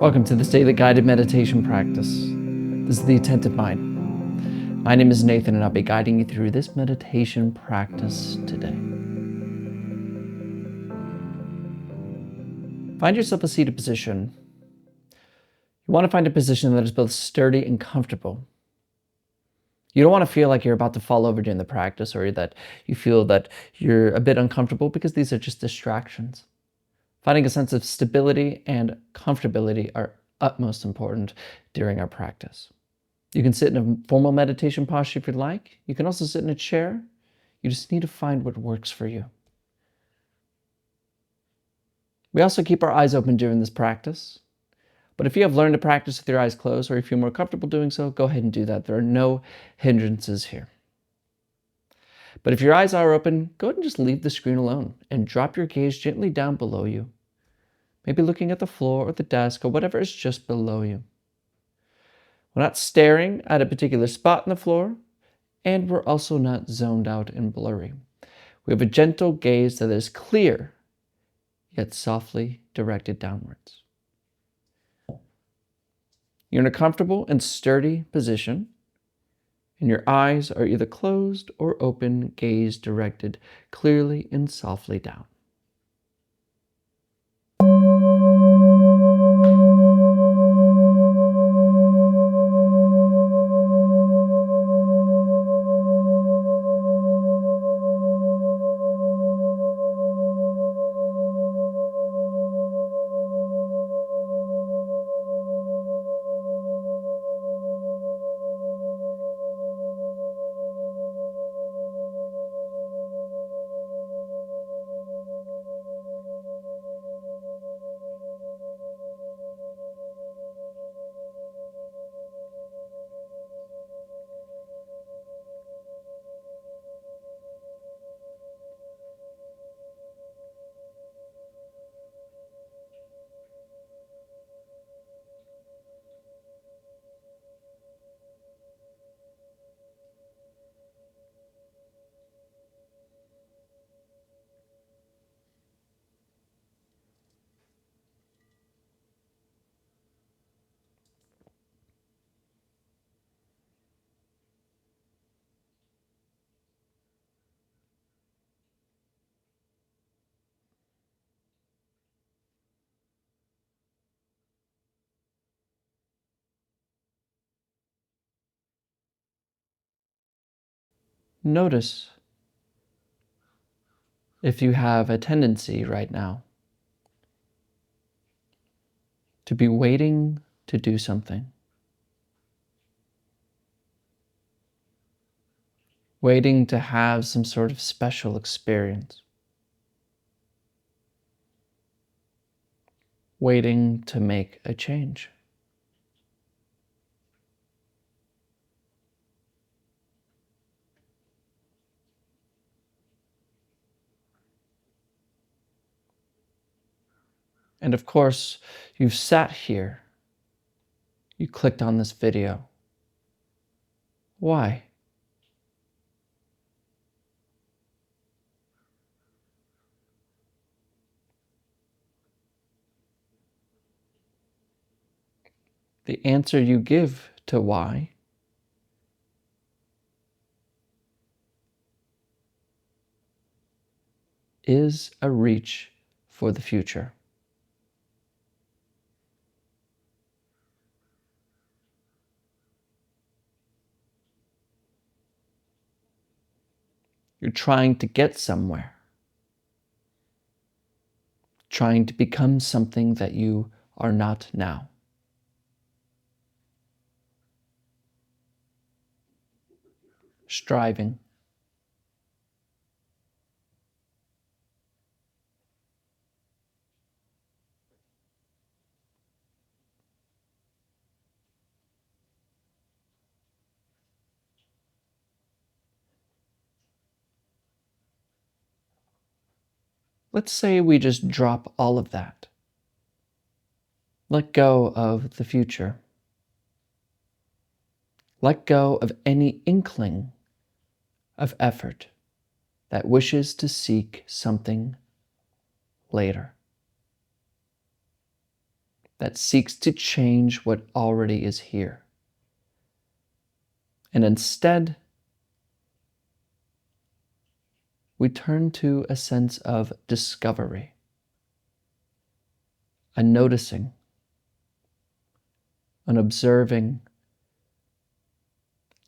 Welcome to this daily guided meditation practice. This is the Attentive Mind. My name is Nathan, and I'll be guiding you through this meditation practice today. Find yourself a seated position. You want to find a position that is both sturdy and comfortable. You don't want to feel like you're about to fall over during the practice, or that you feel that you're a bit uncomfortable, because these are just distractions. Finding a sense of stability and comfortability are utmost important during our practice. You can sit in a formal meditation posture if you'd like. You can also sit in a chair. You just need to find what works for you. We also keep our eyes open during this practice. But if you have learned to practice with your eyes closed, or you feel more comfortable doing so, go ahead and do that. There are no hindrances here. But if your eyes are open, go ahead and just leave the screen alone and drop your gaze gently down below you. Maybe looking at the floor or the desk or whatever is just below you. We're not staring at a particular spot on the floor, and we're also not zoned out and blurry. We have a gentle gaze that is clear, yet softly directed downwards. You're in a comfortable and sturdy position, and your eyes are either closed or open, gaze directed clearly and softly down. Notice if you have a tendency right now to be waiting to do something, waiting to have some sort of special experience, waiting to make a change. And of course, you've sat here, you clicked on this video. Why? The answer you give to why is a reach for the future. You're trying to get somewhere, trying to become something that you are not now. Striving. Let's say we just drop all of that. Let go of the future. Let go of any inkling of effort that wishes to seek something later. that seeks to change what already is here. And instead, we turn to a sense of discovery, a noticing, an observing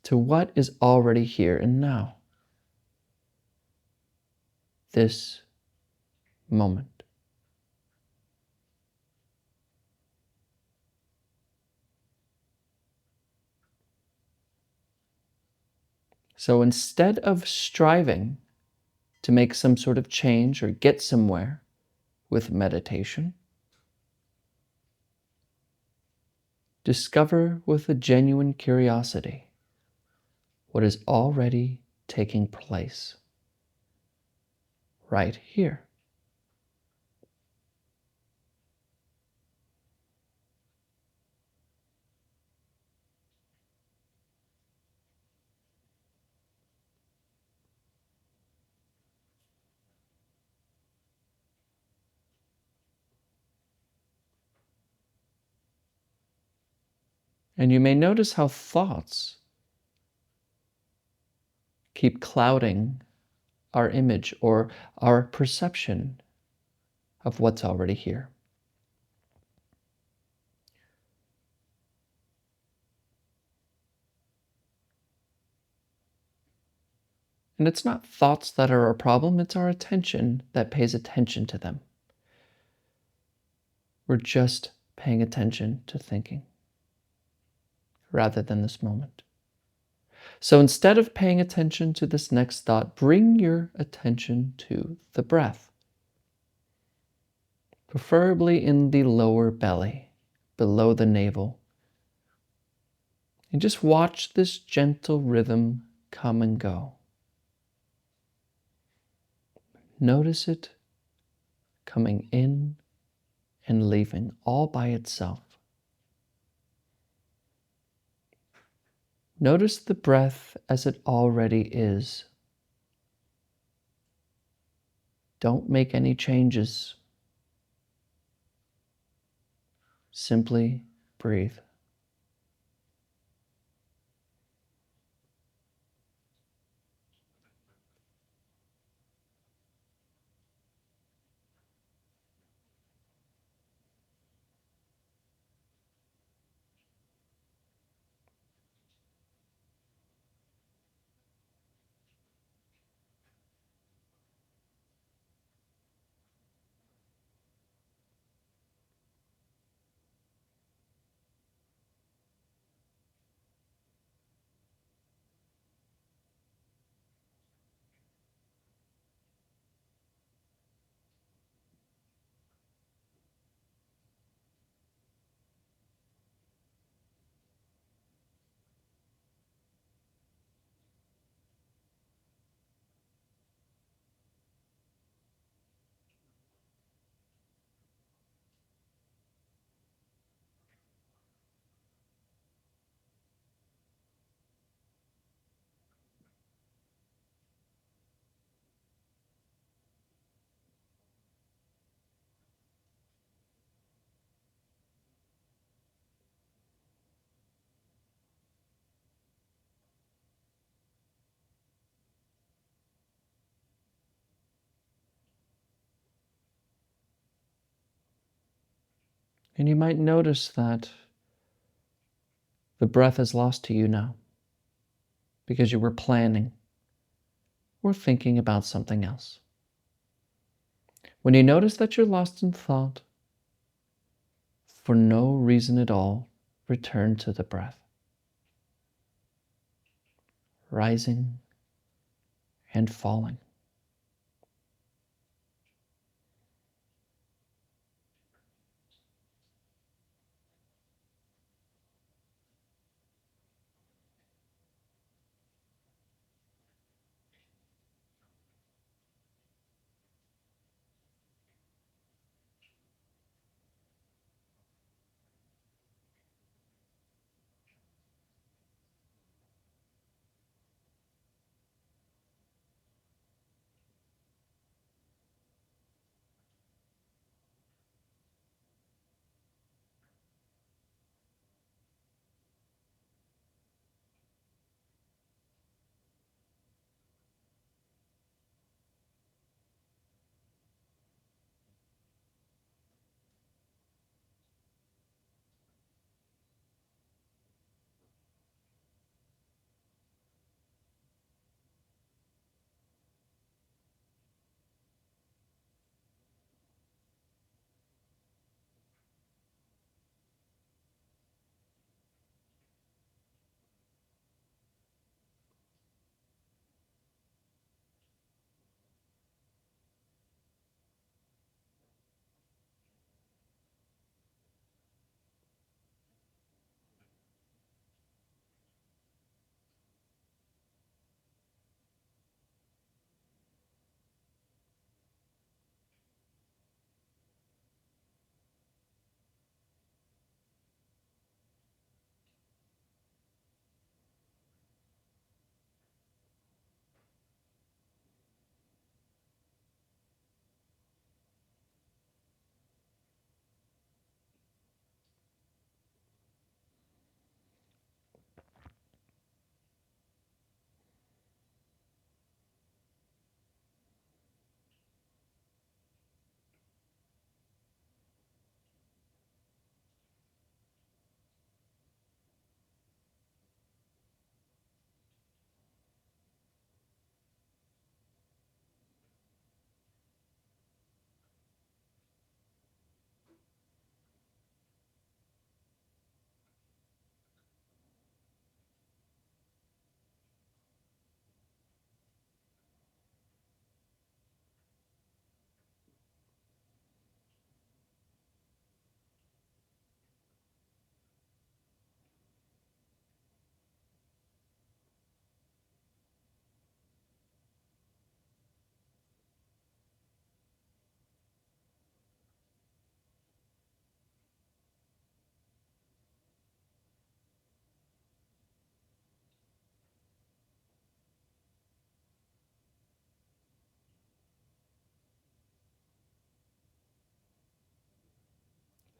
to what is already here and now, this moment. So instead of striving to make some sort of change or get somewhere with meditation, discover with a genuine curiosity what is already taking place right here. And you may notice how thoughts keep clouding our image or our perception of what's already here. And it's not thoughts that are a problem, it's our attention that pays attention to them. We're just paying attention to thinking rather than this moment. So instead of paying attention to this next thought, bring your attention to the breath, preferably in the lower belly, below the navel. And just watch this gentle rhythm come and go. Notice it coming in and leaving all by itself. Notice the breath as it already is. Don't make any changes. Simply breathe. And you might notice that the breath is lost to you now because you were planning or thinking about something else. When you notice that you're lost in thought, for no reason at all, return to the breath, rising and falling.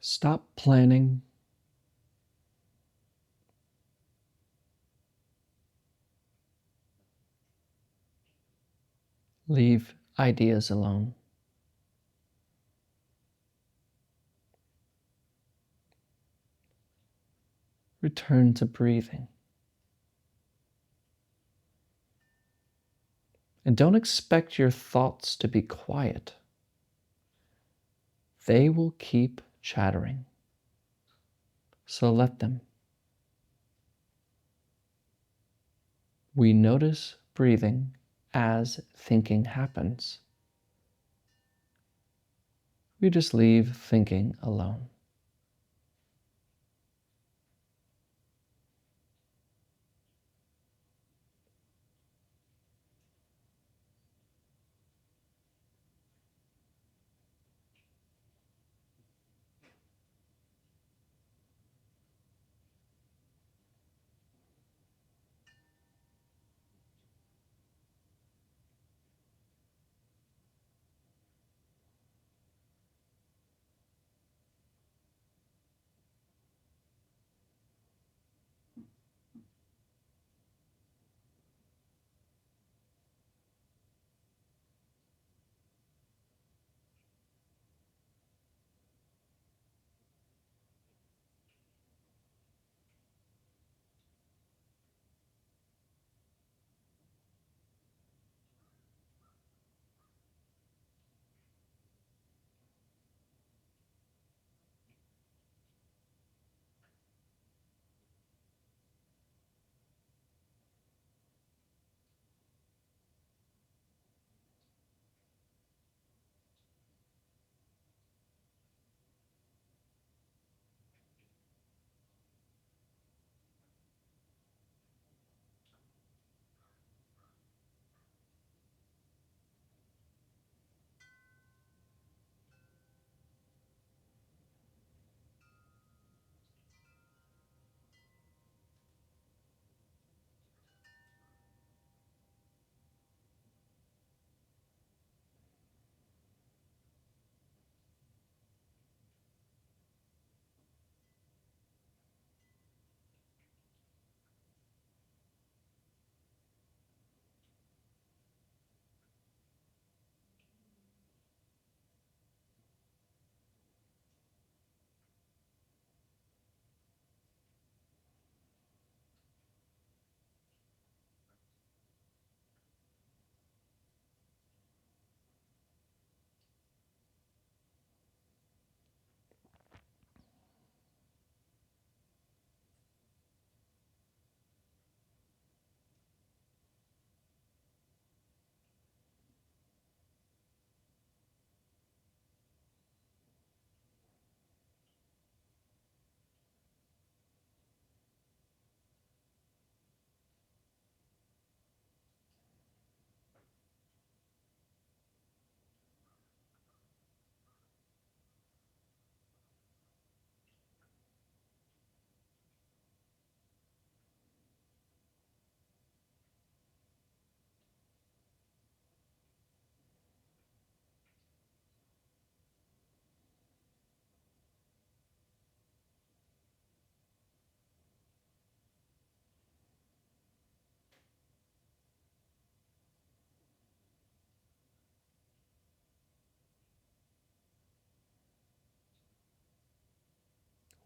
Stop planning. Leave ideas alone. Return to breathing. And don't expect your thoughts to be quiet. They will keep chattering. So let them. We notice breathing as thinking happens. We just leave thinking alone.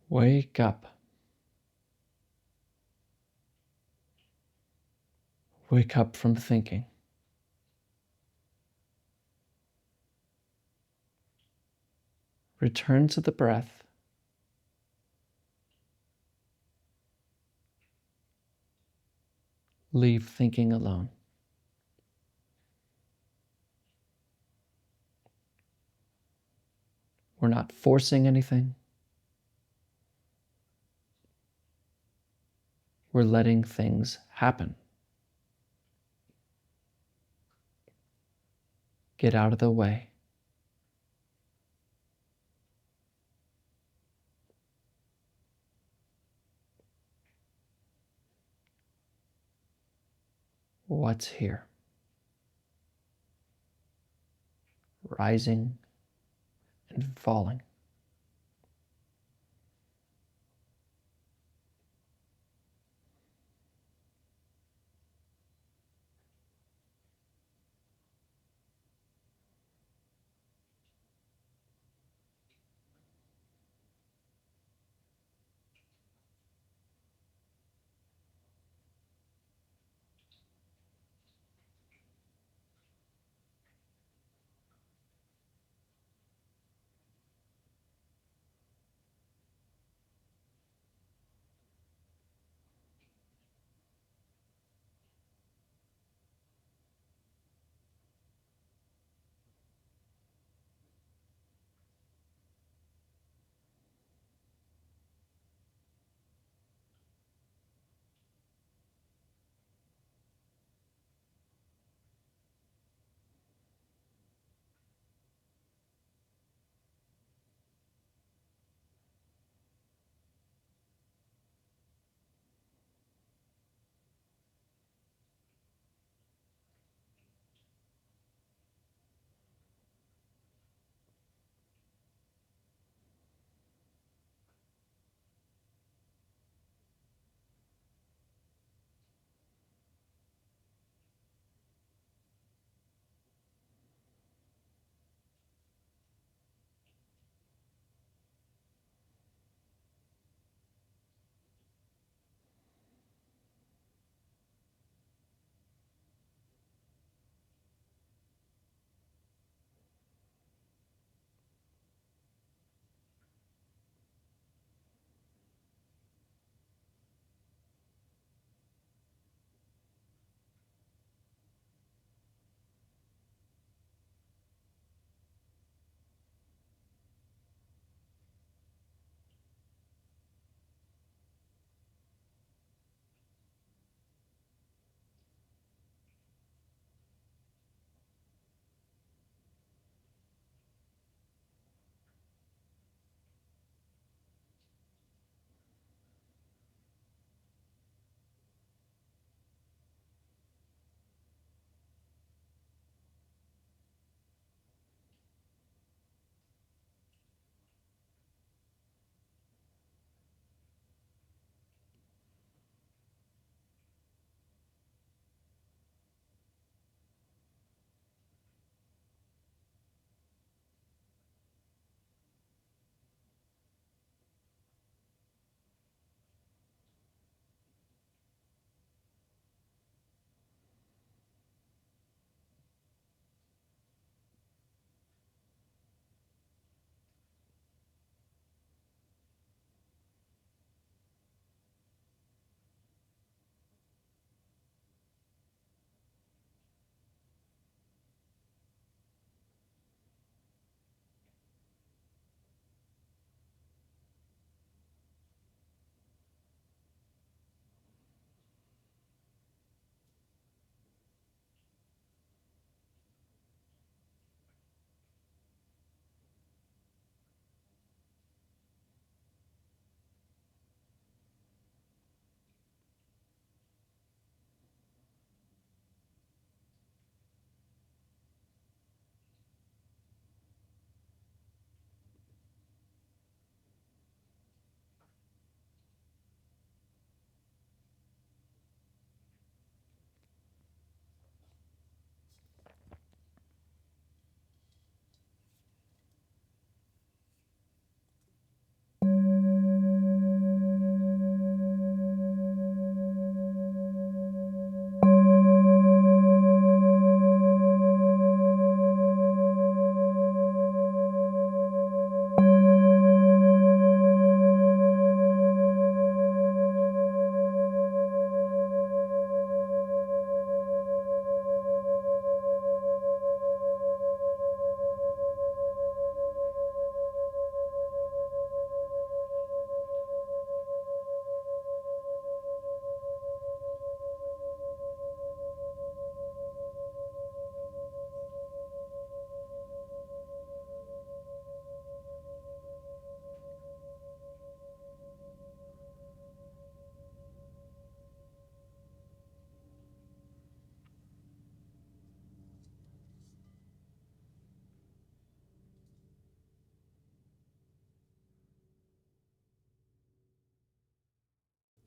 Wake up. Wake up from thinking. Return to the breath. Leave thinking alone. We're not forcing anything. We're letting things happen. Get out of the way. What's here? Rising and falling.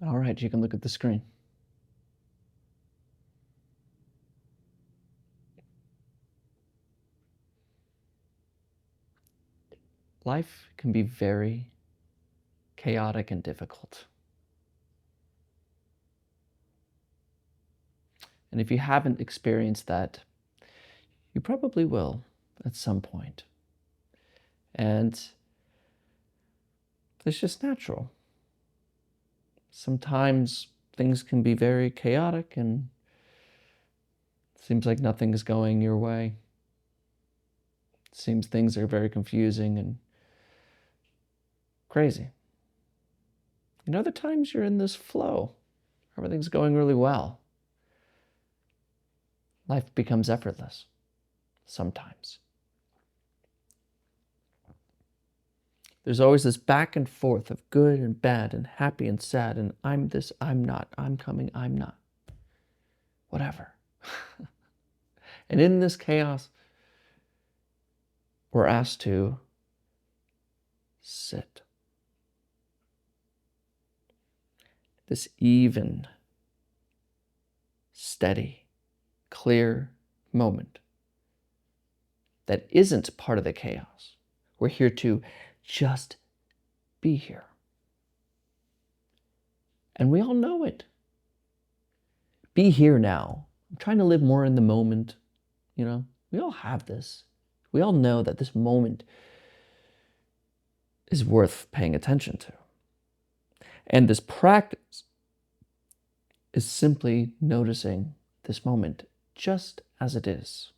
All right, you can look at the screen. Life can be very chaotic and difficult. And if you haven't experienced that, you probably will at some point. And it's just natural. Sometimes things can be very chaotic and it seems like nothing's going your way. It seems things are very confusing and crazy. And other times you're in this flow. Everything's going really well. Life becomes effortless sometimes. There's always this back and forth of good and bad and happy and sad and I'm this, I'm not, I'm coming, I'm not. Whatever. And in this chaos, we're asked to sit. This even, steady, clear moment that isn't part of the chaos. We're here to just be here. And we all know it. Be here now. I'm trying to live more in the moment. You know, we all have this. We all know that this moment is worth paying attention to. And this practice is simply noticing this moment just as it is.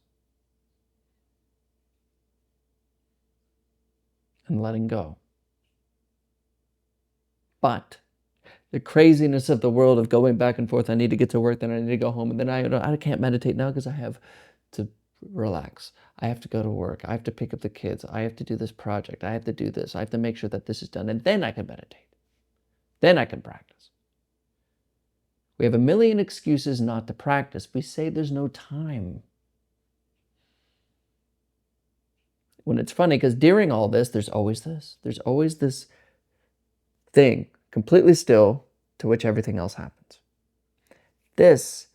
And letting go. But the craziness of the world of going back and forth, I need to get to work, then I need to go home, and then I can't meditate now because I have to relax. I have to go to work. I have to pick up the kids. I have to do this project. I have to do this. I have to make sure that this is done, and then I can meditate. Then I can practice. We have a million excuses not to practice. We say there's no time. When it's funny, because during all this, there's always this. There's always this thing, completely still, to which everything else happens. This,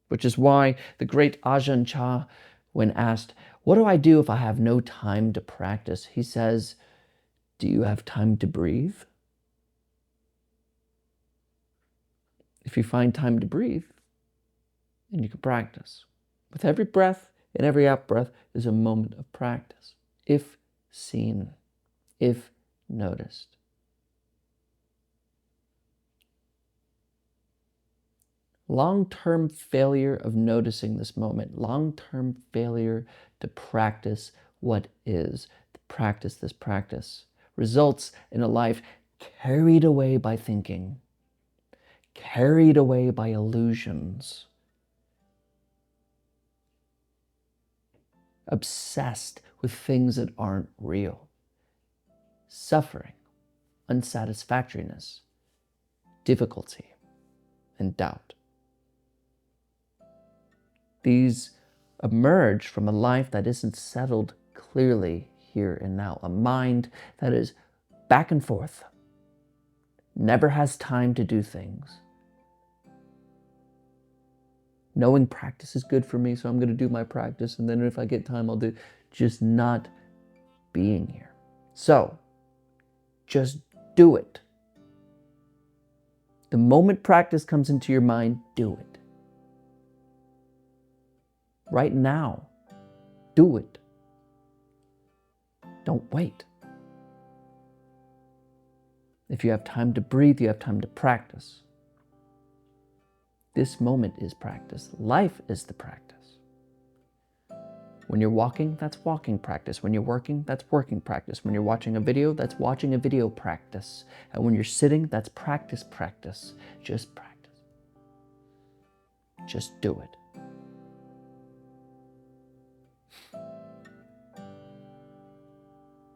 which is why the great Ajahn Chah, when asked, what do I do if I have no time to practice? He says, do you have time to breathe? If you find time to breathe, then you can practice. With every breath and every out breath is a moment of practice, if seen, if noticed. Long-term failure of noticing this moment, long-term failure to practice what is, to practice this practice, results in a life carried away by thinking, carried away by illusions, obsessed with things that aren't real, suffering, unsatisfactoriness, difficulty, and doubt. These emerge from a life that isn't settled clearly here and now, a mind that is back and forth, never has time to do things. Knowing practice is good for me, so I'm going to do my practice, and then if I get time, I'll do, just not being here. So, just do it. The moment practice comes into your mind, do it. Right now, do it. Don't wait. If you have time to breathe, you have time to practice. This moment is practice. Life is the practice. When you're walking, that's walking practice. When you're working, that's working practice. When you're watching a video, that's watching a video practice. And when you're sitting, that's practice. Just practice. Just do it.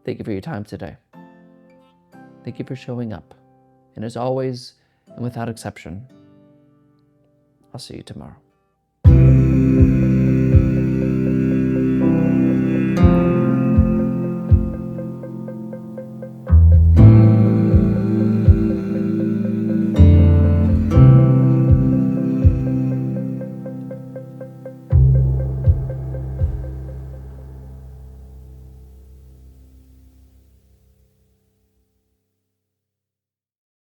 Thank you for your time today. Thank you for showing up. And as always, and without exception, I'll see you tomorrow.